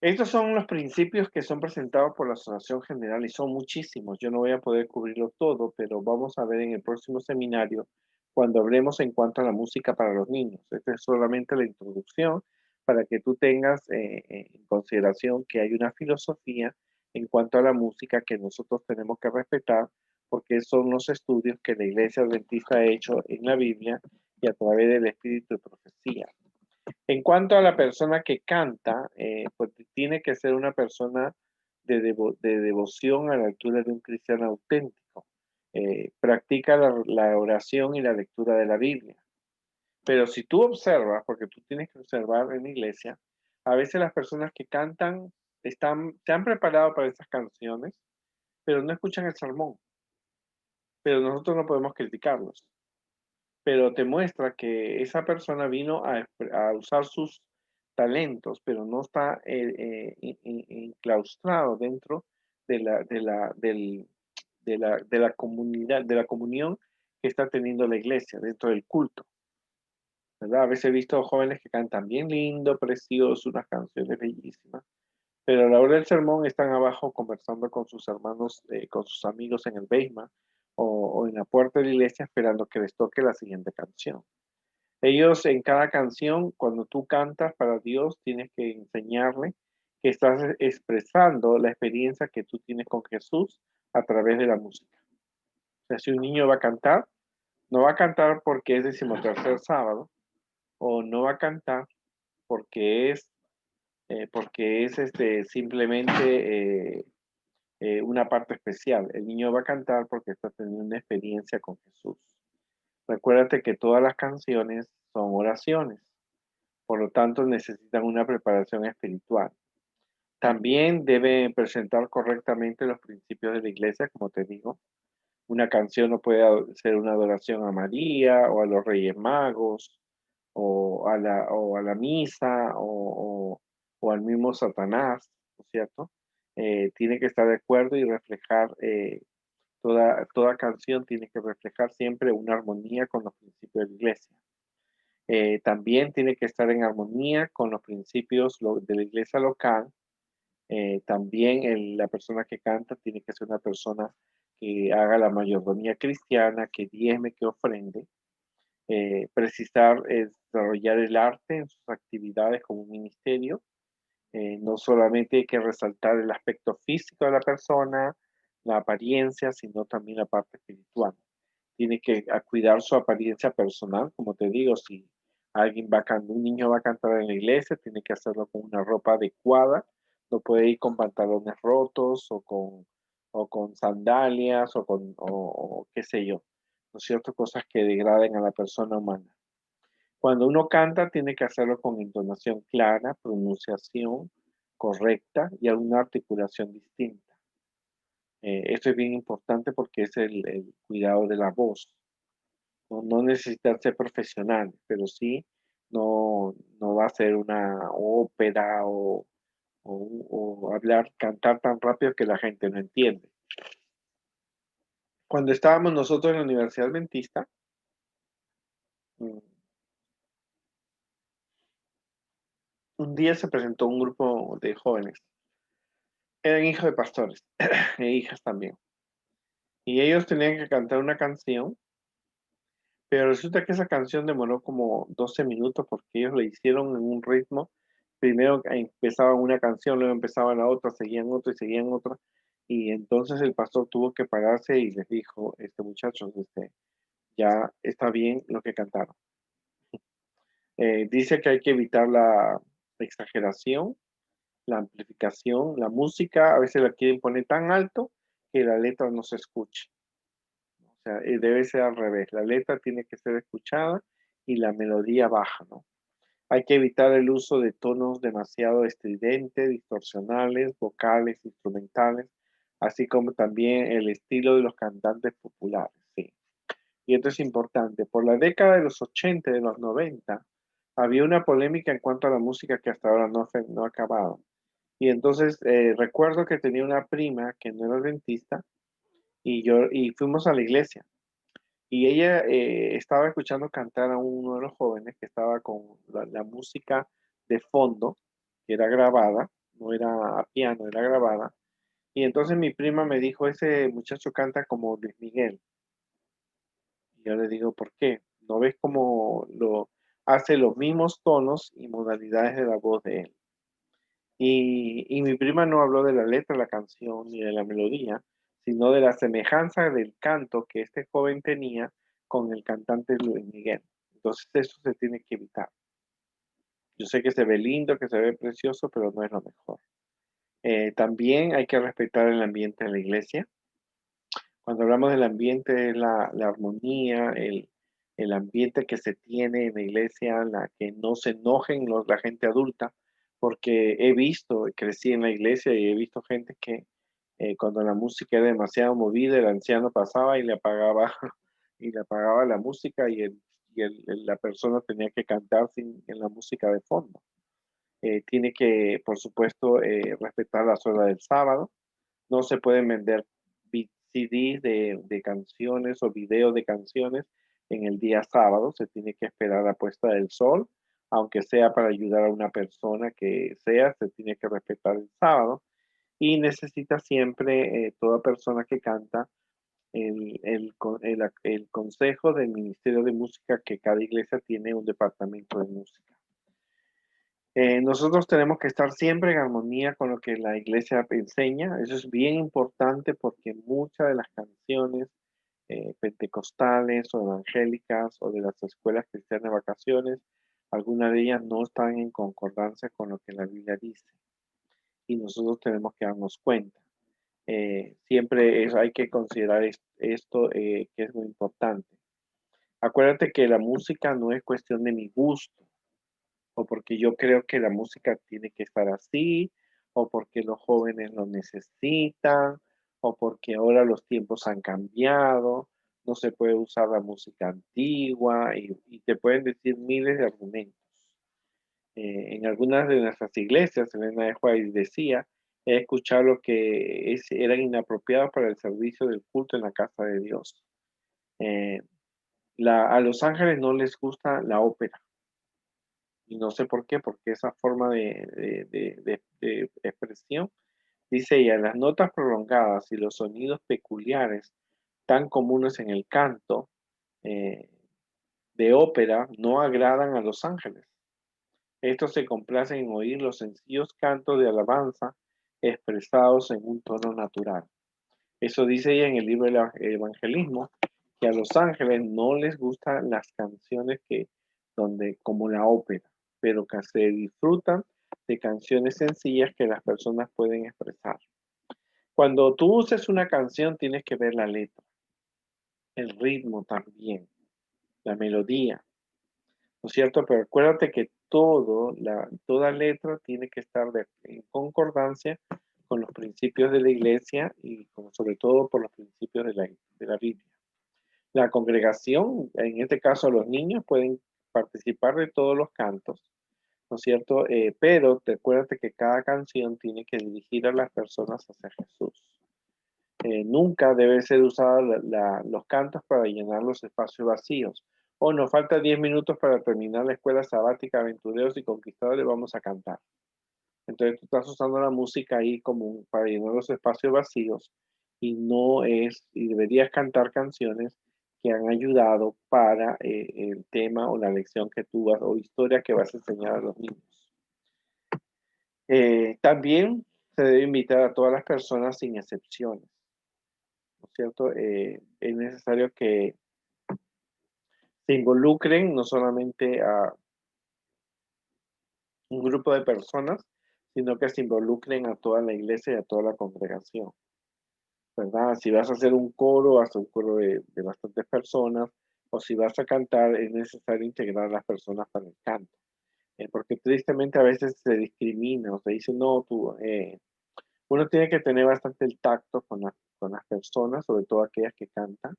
Estos son los principios que son presentados por la Asociación General y son muchísimos. Yo no voy a poder cubrirlo todo, pero vamos a ver en el próximo seminario cuando hablemos en cuanto a la música para los niños. Esta es solamente la introducción para que tú tengas en consideración que hay una filosofía en cuanto a la música que nosotros tenemos que respetar porque son los estudios que la Iglesia Adventista ha hecho en la Biblia y a través del Espíritu de Profecía. En cuanto a la persona que canta, pues tiene que ser una persona de devoción a la altura de un cristiano auténtico. Practica la oración y la lectura de la Biblia. Pero si tú observas, porque tú tienes que observar en la iglesia, a veces las personas que cantan se han preparado para esas canciones, pero no escuchan el sermón. Pero nosotros no podemos criticarlos, pero te muestra que esa persona vino a usar sus talentos, pero no está enclaustrado dentro de la comunidad, de la comunión que está teniendo la iglesia, dentro del culto, ¿verdad? A veces he visto jóvenes que cantan bien lindo, precioso, unas canciones bellísimas, pero a la hora del sermón están abajo conversando con sus hermanos, con sus amigos en el basement o en la puerta de la iglesia esperando que les toque la siguiente canción. Ellos en cada canción, cuando tú cantas para Dios, tienes que enseñarle que estás expresando la experiencia que tú tienes con Jesús a través de la música. O sea, si un niño va a cantar, no va a cantar porque es decimotercer sábado, o no va a cantar porque es simplemente una parte especial. El niño va a cantar porque está teniendo una experiencia con Jesús. Recuérdate que todas las canciones son oraciones, por lo tanto necesitan una preparación espiritual. También deben presentar correctamente los principios de la iglesia, como te digo. Una canción no puede ser una adoración a María o a los Reyes Magos o a la misa o al mismo Satanás, ¿no es cierto? Tiene que estar de acuerdo y reflejar, toda canción tiene que reflejar siempre una armonía con los principios de la iglesia. También tiene que estar en armonía con los principios de la iglesia local. También la persona que canta tiene que ser una persona que haga la mayordomía cristiana, que diezme, que ofrende. Precisar desarrollar el arte en sus actividades como un ministerio. No solamente hay que resaltar el aspecto físico de la persona, la apariencia, sino también la parte espiritual. Tiene que cuidar su apariencia personal, como te digo, si un niño va a cantar en la iglesia, tiene que hacerlo con una ropa adecuada, no puede ir con pantalones rotos o con sandalias o qué sé yo, ¿no es cierto? Cosas que degraden a la persona humana. Cuando uno canta, tiene que hacerlo con entonación clara, pronunciación correcta y alguna articulación distinta. Esto es bien importante porque es el cuidado de la voz. No necesitan ser profesionales, pero sí no va a ser una ópera o hablar, cantar tan rápido que la gente no entiende. Cuando estábamos nosotros en la Universidad Adventista, mm, un día se presentó un grupo de jóvenes. Eran hijos de pastores e hijas también. Y ellos tenían que cantar una canción, pero resulta que esa canción demoró como 12 minutos porque ellos la hicieron en un ritmo. Primero empezaban una canción, luego empezaban la otra, seguían otra y seguían otra. Y entonces el pastor tuvo que pararse y les dijo, muchachos, ya está bien lo que cantaron. Dice que hay que evitar la exageración, la amplificación, la música, a veces la quieren poner tan alto que la letra no se escuche. O sea, debe ser al revés. La letra tiene que ser escuchada y la melodía baja, ¿no? Hay que evitar el uso de tonos demasiado estridentes, distorsionales, vocales, instrumentales, así como también el estilo de los cantantes populares, sí. Y esto es importante. Por la década de los 80 y de los 90, había una polémica en cuanto a la música que hasta ahora no ha acabado. Y entonces recuerdo que tenía una prima que no era dentista y fuimos a la iglesia. Y ella estaba escuchando cantar a uno de los jóvenes que estaba con la música de fondo, que era grabada, no era a piano, era grabada. Y entonces mi prima me dijo, ese muchacho canta como Luis Miguel. Y yo le digo, ¿por qué? ¿No ves cómo hace los mismos tonos y modalidades de la voz de él? Y mi prima no habló de la letra de la canción ni de la melodía, sino de la semejanza del canto que este joven tenía con el cantante Luis Miguel. Entonces eso se tiene que evitar. Yo sé que se ve lindo, que se ve precioso, pero no es lo mejor. También hay que respetar el ambiente de la iglesia. Cuando hablamos del ambiente, es la armonía, el ambiente que se tiene en la iglesia, la que no se enojen la gente adulta, porque he visto, crecí en la iglesia y he visto gente que cuando la música era demasiado movida, el anciano pasaba y le apagaba, y le apagaba la música la persona tenía que cantar en la música de fondo. Tiene que, por supuesto, respetar las horas del sábado. No se pueden vender CDs de canciones o videos de canciones en el día sábado. Se tiene que esperar a la puesta del sol, aunque sea para ayudar a una persona que sea, se tiene que respetar el sábado. Y necesita siempre, toda persona que canta, el consejo del Ministerio de Música, que cada iglesia tiene un departamento de música. Nosotros tenemos que estar siempre en armonía con lo que la iglesia enseña. Eso es bien importante porque muchas de las canciones pentecostales o evangélicas o de las escuelas cristianas de vacaciones, algunas de ellas no están en concordancia con lo que la Biblia dice y nosotros tenemos que darnos cuenta. Siempre hay que considerar esto que es muy importante. Acuérdate que la música no es cuestión de mi gusto o porque yo creo que la música tiene que estar así, o porque los jóvenes lo necesitan, o porque ahora los tiempos han cambiado, no se puede usar la música antigua, y te pueden decir miles de argumentos. En algunas de nuestras iglesias, Elena de White decía, he escuchado lo que eran inapropiados para el servicio del culto en la casa de Dios. Eh, a los ángeles no les gusta la ópera. Y no sé por qué, porque esa forma de expresión, dice ella, las notas prolongadas y los sonidos peculiares tan comunes en el canto eh, de ópera no agradan a los ángeles. Estos se complacen en oír los sencillos cantos de alabanza expresados en un tono natural. Eso dice ella en el libro del Evangelismo, que a los ángeles no les gustan las canciones como la ópera, pero que se disfrutan de canciones sencillas que las personas pueden expresar. Cuando tú uses una canción, tienes que ver la letra, el ritmo también, la melodía, ¿no es cierto? Pero acuérdate que toda letra tiene que estar en concordancia con los principios de la iglesia y sobre todo por los principios de la Biblia. La congregación, en este caso los niños, pueden participar de todos los cantos, ¿no es cierto? Pero acuérdate que cada canción tiene que dirigir a las personas hacia Jesús. Nunca debe ser usada los cantos para llenar los espacios vacíos. O nos falta 10 minutos para terminar la escuela sabática, aventureros y conquistadores, vamos a cantar. Entonces tú estás usando la música ahí como para llenar los espacios vacíos y deberías cantar canciones que han ayudado para el tema o la lección que tú vas o historia que vas a enseñar a los niños. También se debe invitar a todas las personas sin excepciones, ¿no es cierto? Es necesario que se involucren no solamente a un grupo de personas, sino que se involucren a toda la iglesia y a toda la congregación. ¿Verdad? Si vas a hacer un coro, haz un coro de bastantes personas, o si vas a cantar, es necesario integrar a las personas para el canto. Porque tristemente a veces se discrimina, o se dice, no, uno tiene que tener bastante el tacto con las personas, sobre todo aquellas que cantan.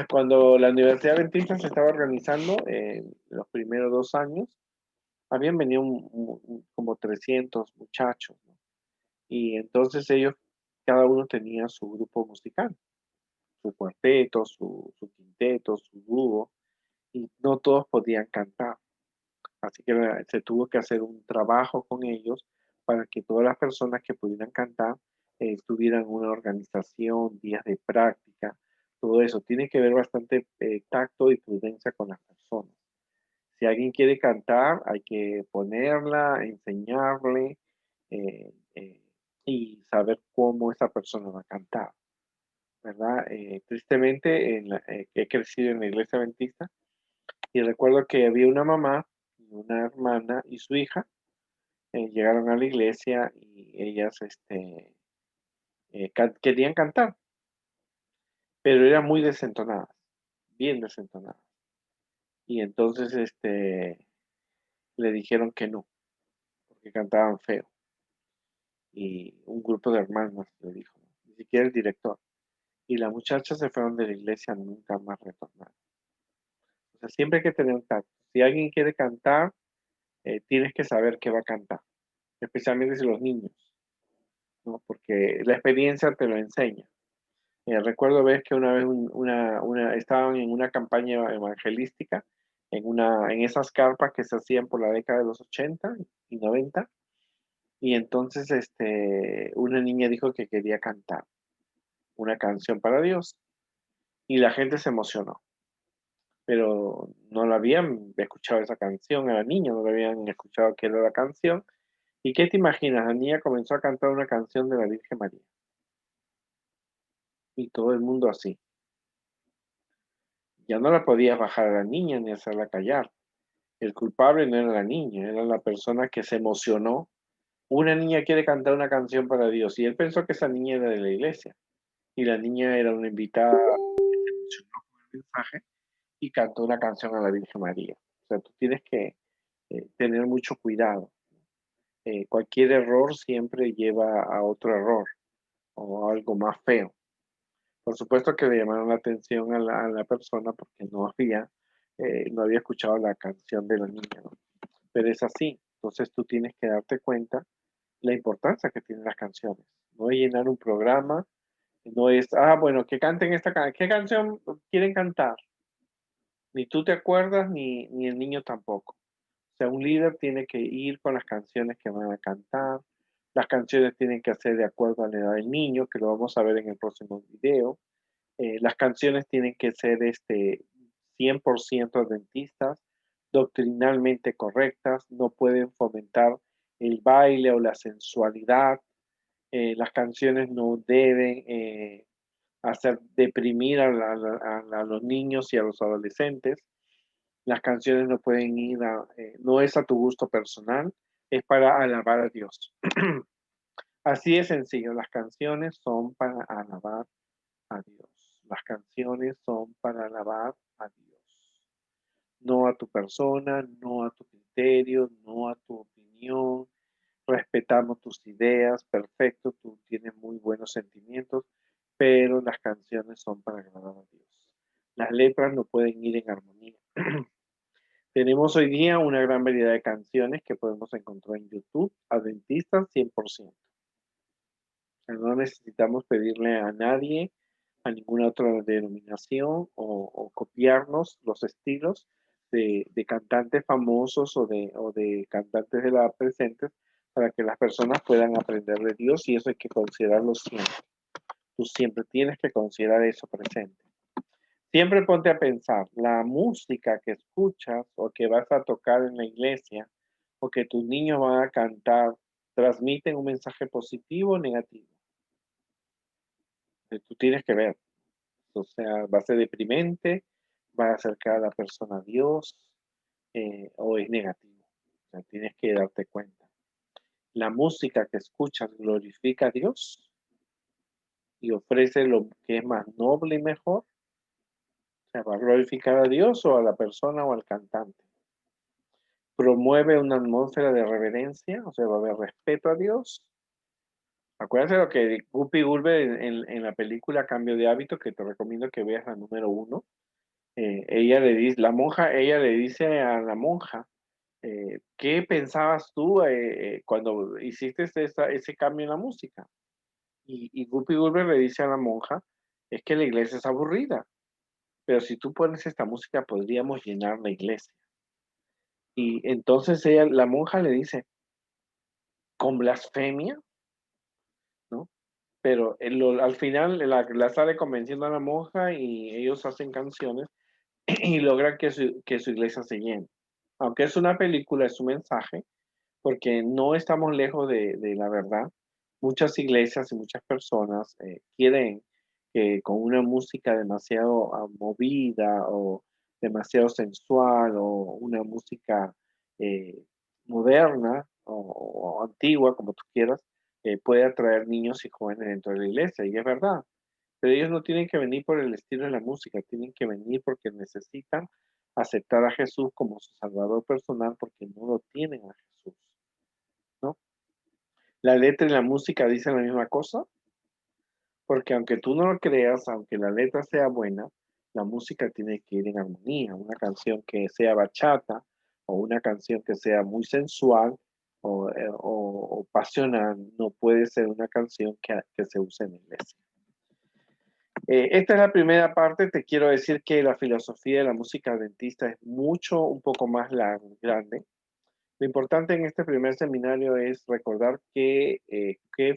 Cuando la Universidad Adventista se estaba organizando, los primeros 2 años, habían venido como 300 muchachos, ¿no? Y entonces ellos, cada uno tenía su grupo musical, su cuarteto, su quinteto, su dúo, y no todos podían cantar. Así que se tuvo que hacer un trabajo con ellos para que todas las personas que pudieran cantar tuvieran una organización, días de práctica, todo eso. Tiene que ver bastante tacto y prudencia con las personas. Si alguien quiere cantar, hay que ponerla, enseñarle eh, eh, y saber cómo esa persona va a cantar. ¿Verdad? Tristemente, he crecido en la iglesia adventista y recuerdo que había una mamá, una hermana y su hija, llegaron a la iglesia y ellas querían cantar, pero eran muy desentonadas, bien desentonadas. Y entonces le dijeron que no, porque cantaban feo. Y un grupo de hermanos le dijo, ni siquiera el director. Y las muchachas se fueron de la iglesia, nunca más retornaron. O sea, siempre hay que tener un tacto. Si alguien quiere cantar, tienes que saber qué va a cantar, especialmente si los niños, ¿no? Porque la experiencia te lo enseña. Recuerdo ver que una vez estaban en una campaña evangelística, en esas carpas que se hacían por la década de los 80 y 90, y entonces una niña dijo que quería cantar. una canción para Dios. Y la gente se emocionó, pero no la habían escuchado esa canción a la niña, no la habían escuchado qué era la canción. ¿Y qué te imaginas? La niña comenzó a cantar una canción de la Virgen María y todo el mundo así. Ya no la podías bajar a la niña ni hacerla callar. El culpable no era la niña, era la persona que se emocionó. Una niña quiere cantar una canción para Dios y él pensó que esa niña era de la iglesia y la niña era una invitada que se emocionó con el mensaje y cantó una canción a la Virgen María. O sea, tú tienes que tener mucho cuidado. Cualquier error siempre lleva a otro error o a algo más feo. Por supuesto que le llamaron la atención a la persona porque no había escuchado la canción de la niña, ¿no? Pero es así. Entonces tú tienes que darte cuenta la importancia que tienen las canciones. No es llenar un programa, no es, bueno, que canten esta canción. ¿Qué canción quieren cantar? Ni tú te acuerdas, ni el niño tampoco. O sea, un líder tiene que ir con las canciones que van a cantar. Las canciones tienen que ser de acuerdo a la edad del niño, que lo vamos a ver en el próximo video. Las canciones tienen que ser 100% adventistas, doctrinalmente correctas, no pueden fomentar el baile o la sensualidad. Las canciones no deben hacer deprimir a los niños y a los adolescentes. Las canciones no pueden ir no es a tu gusto personal, es para alabar a Dios. Así de sencillo, las canciones son para alabar a Dios. Las canciones son para alabar a Dios. No a tu persona, no a tu criterio, no a tu opinión. Respetamos tus ideas, perfecto, tú tienes muy buenos sentimientos, pero las canciones son para agradar a Dios. Las letras no pueden ir en armonía. Tenemos hoy día una gran variedad de canciones que podemos encontrar en YouTube, adventistas 100%. No necesitamos pedirle a nadie, a ninguna otra denominación o copiarnos los estilos de cantantes famosos o de cantantes de la presente para que las personas puedan aprender de Dios y eso hay que considerarlo siempre. Tú siempre tienes que considerar eso presente. Siempre ponte a pensar, la música que escuchas o que vas a tocar en la iglesia o que tus niños van a cantar, ¿transmiten un mensaje positivo o negativo? Tú tienes que ver. O sea, va a ser deprimente, va a acercar a la persona a Dios, o es negativo. O sea, tienes que darte cuenta. La música que escuchas glorifica a Dios y ofrece lo que es más noble y mejor. O sea, va a glorificar a Dios o a la persona o al cantante. Promueve una atmósfera de reverencia, o sea, va a haber respeto a Dios. Acuérdense lo que Guppy Gulbe en la película Cambio de Hábito, que te recomiendo que veas la número 1. Ella le dice a la monja, ¿qué pensabas tú cuando hiciste ese cambio en la música? Y Guppy Gulber le dice a la monja, es que la iglesia es aburrida, pero si tú pones esta música podríamos llenar la iglesia. Y entonces la monja le dice, ¿con blasfemia? ¿No? Pero al final la sale convenciendo a la monja y ellos hacen canciones y logran que su iglesia se llene. Aunque es una película, es un mensaje, porque no estamos lejos de la verdad. Muchas iglesias y muchas personas quieren que con una música demasiado movida o demasiado sensual o una música eh, moderna o antigua, como tú quieras, puede atraer niños y jóvenes dentro de la iglesia. Y es verdad. Pero ellos no tienen que venir por el estilo de la música, tienen que venir porque necesitan aceptar a Jesús como su Salvador personal porque no lo tienen a Jesús, ¿no? La letra y la música dicen la misma cosa, porque aunque tú no lo creas, aunque la letra sea buena, la música tiene que ir en armonía. Una canción que sea bachata o una canción que sea muy sensual o pasional no puede ser una canción que se use en la iglesia. Esta es la primera parte. Te quiero decir que la filosofía de la música adventista es un poco más grande. Lo importante en este primer seminario es recordar qué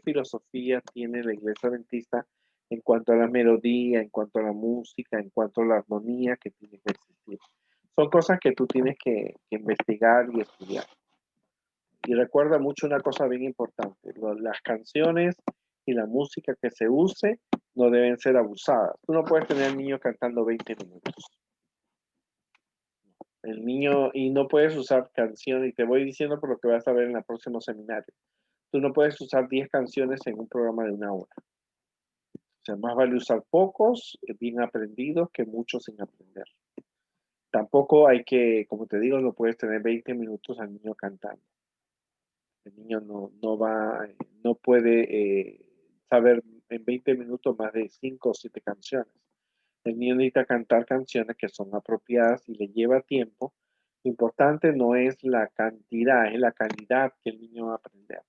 filosofía tiene la iglesia adventista en cuanto a la melodía, en cuanto a la música, en cuanto a la armonía que tiene que existir. Son cosas que tú tienes que investigar y estudiar. Y recuerda mucho una cosa bien importante, las canciones y la música que se use no deben ser abusadas. Tú no puedes tener al niño cantando 20 minutos. El niño, y no puedes usar canciones, y te voy diciendo por lo que vas a ver en el próximo seminario. Tú no puedes usar 10 canciones en un programa de una hora. O sea, más vale usar pocos, bien aprendidos, que muchos sin aprender. Tampoco hay que, como te digo, no puedes tener 20 minutos al niño cantando. El niño no va, no puede saber en 20 minutos más de 5 o 7 canciones. El niño necesita cantar canciones que son apropiadas y le lleva tiempo. Lo importante no es la cantidad, es la calidad que el niño va a aprender.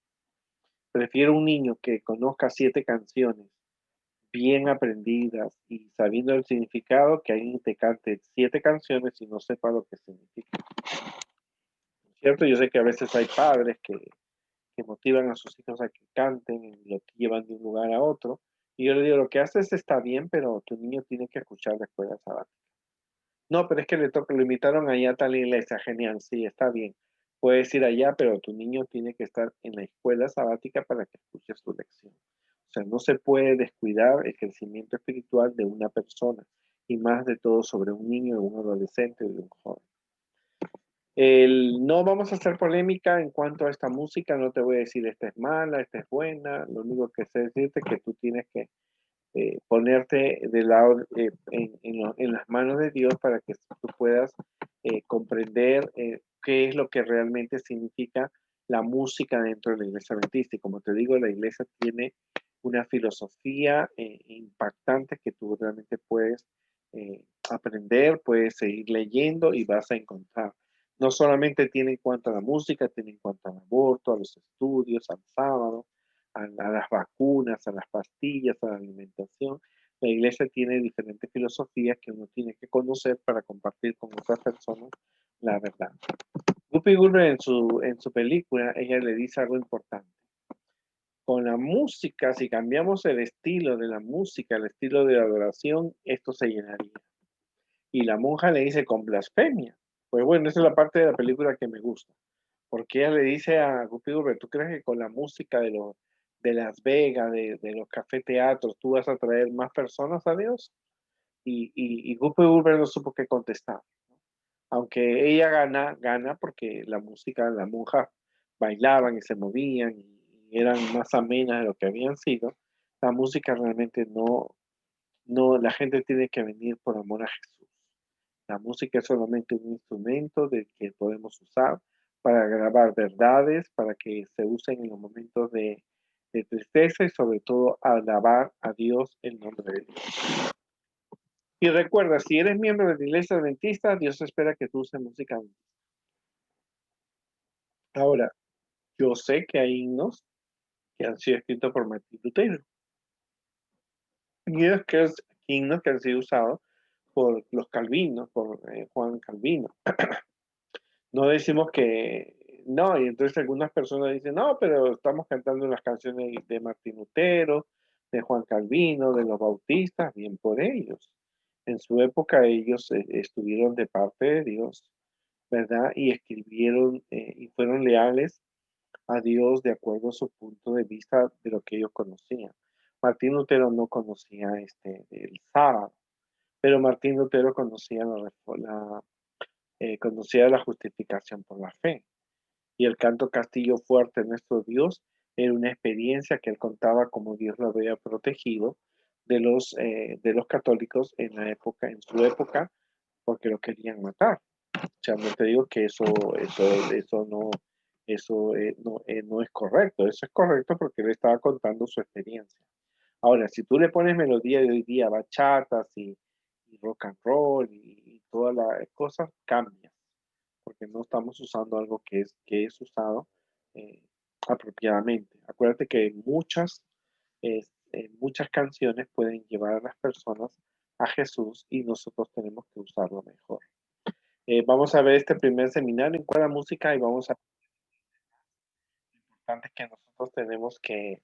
Prefiero un niño que conozca 7 canciones bien aprendidas y sabiendo el significado que alguien te cante 7 canciones y no sepa lo que significa. ¿Cierto? Yo sé que a veces hay padres que motivan a sus hijos a que canten y lo llevan de un lugar a otro. Y yo le digo, lo que haces está bien, pero tu niño tiene que escuchar la escuela sabática. No, pero es que le toca, lo invitaron allá a tal iglesia, genial, sí, está bien. Puedes ir allá, pero tu niño tiene que estar en la escuela sabática para que escuche su lección. O sea, no se puede descuidar el crecimiento espiritual de una persona y más de todo sobre un niño, de un adolescente, de un joven. No vamos a hacer polémica en cuanto a esta música, no te voy a decir esta es mala, esta es buena, lo único que sé decirte es que tú tienes que ponerte de lado en las manos de Dios para que tú puedas comprender qué es lo que realmente significa la música dentro de la iglesia adventista. Y como te digo, la iglesia tiene una filosofía impactante que tú realmente puedes aprender, puedes seguir leyendo y vas a encontrar. No solamente tiene en cuanto a la música, tiene en cuanto al aborto, a los estudios, al sábado, a las vacunas, a las pastillas, a la alimentación. La iglesia tiene diferentes filosofías que uno tiene que conocer para compartir con otras personas la verdad. Guppy Gulliver en su película, ella le dice algo importante. Con la música, si cambiamos el estilo de la música, el estilo de la adoración, esto se llenaría. Y la monja le dice con blasfemia. Pues bueno, esa es la parte de la película que me gusta. Porque ella le dice a Guppy Gulliver, ¿tú crees que con la música de Las Vegas, de los café teatros, tú vas a traer más personas a Dios? Y Guppy Gulliver no supo qué contestar. Aunque ella gana porque la música, las monjas bailaban y se movían y eran más amenas de lo que habían sido, la música realmente no, la gente tiene que venir por amor a Jesús. La música es solamente un instrumento del que podemos usar para grabar verdades, para que se usen en los momentos de tristeza y sobre todo alabar a Dios en nombre de Dios. Y recuerda, si eres miembro de la iglesia adventista, Dios espera que tú uses música adventista. Ahora, yo sé que hay himnos que han sido escritos por Martín Lutero y himnos que han sido usados por los calvinos, por Juan Calvino. No decimos que no, y entonces algunas personas dicen, no, pero estamos cantando las canciones de Martín Lutero, de Juan Calvino, de los bautistas, bien por ellos. En su época ellos estuvieron de parte de Dios, ¿verdad? Y escribieron y fueron leales a Dios de acuerdo a su punto de vista de lo que ellos conocían. Martín Lutero no conocía el sábado, pero Martín Lutero conocía la justificación por la fe. Y el canto Castillo Fuerte, nuestro Dios, era una experiencia que él contaba como Dios lo había protegido de los católicos en su época, porque lo querían matar. O sea, no te digo que eso no es correcto. Eso es correcto porque él estaba contando su experiencia. Ahora, si tú le pones melodía de hoy día, bachatas y rock and roll y todas las cosas, cambian, porque no estamos usando algo que es usado eh, apropiadamente. Acuérdate que muchas canciones pueden llevar a las personas a Jesús y nosotros tenemos que usarlo mejor. Vamos a ver este primer seminario en cuál música y vamos a lo importante es que nosotros tenemos que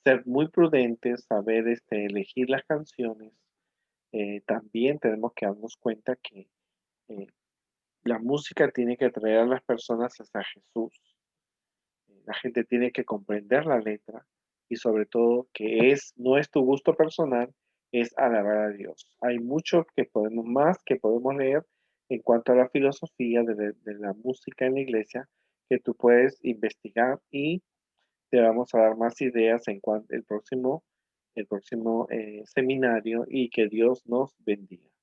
ser muy prudentes, saber elegir las canciones. También tenemos que darnos cuenta que eh, la música tiene que atraer a las personas hacia Jesús. La gente tiene que comprender la letra y sobre todo que no es tu gusto personal, es alabar a Dios. Hay mucho que podemos leer en cuanto a la filosofía de la música en la iglesia que tú puedes investigar y te vamos a dar más ideas en cuanto el próximo seminario y que Dios nos bendiga.